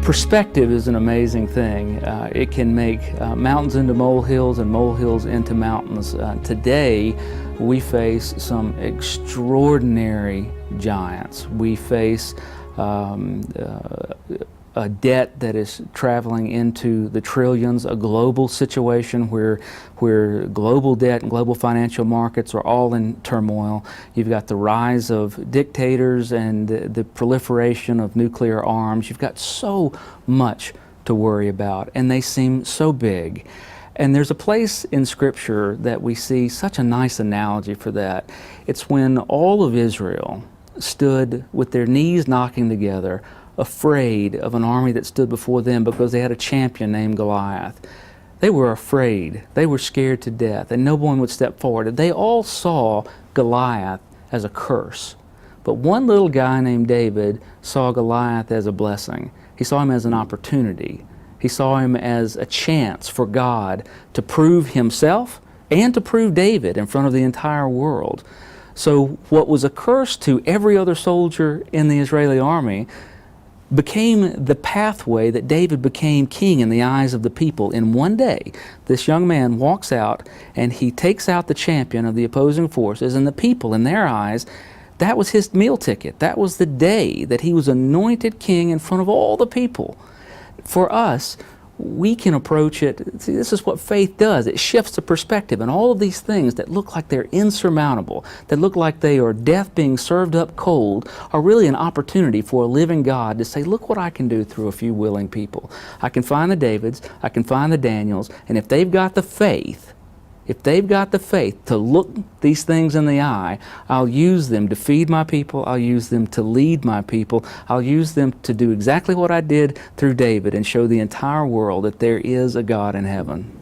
Perspective is an amazing thing. It can make mountains into molehills and molehills into mountains. Today, we face some extraordinary giants. We face a debt that is traveling into the trillions, a global situation where global debt and global financial markets are all in turmoil. You've got the rise of dictators and the proliferation of nuclear arms. You've got so much to worry about, and they seem so big. And there's a place in Scripture that we see such a nice analogy for that. It's when all of Israel stood with their knees knocking together, afraid of an army that stood before them because they had a champion named Goliath. They were afraid. They were scared to death, and no one would step forward. They all saw Goliath as a curse. But one little guy named David saw Goliath as a blessing. He saw him as an opportunity. He saw him as a chance for God to prove himself and to prove David in front of the entire world. So what was a curse to every other soldier in the Israeli army became the pathway that David became king in the eyes of the people. In one day, this young man walks out and he takes out the champion of the opposing forces, and the people, in their eyes, that was his meal ticket. That was the day that he was anointed king in front of all the people. For us, we can approach it. See, this is what faith does. It shifts the perspective, and all of these things that look like they're insurmountable, that look like they are death being served up cold, are really an opportunity for a living God to say, look what I can do through a few willing people. I can find the Davids, I can find the Daniels, and if they've got the faith, to look these things in the eye, I'll use them to feed my people, I'll use them to lead my people, I'll use them to do exactly what I did through David and show the entire world that there is a God in heaven.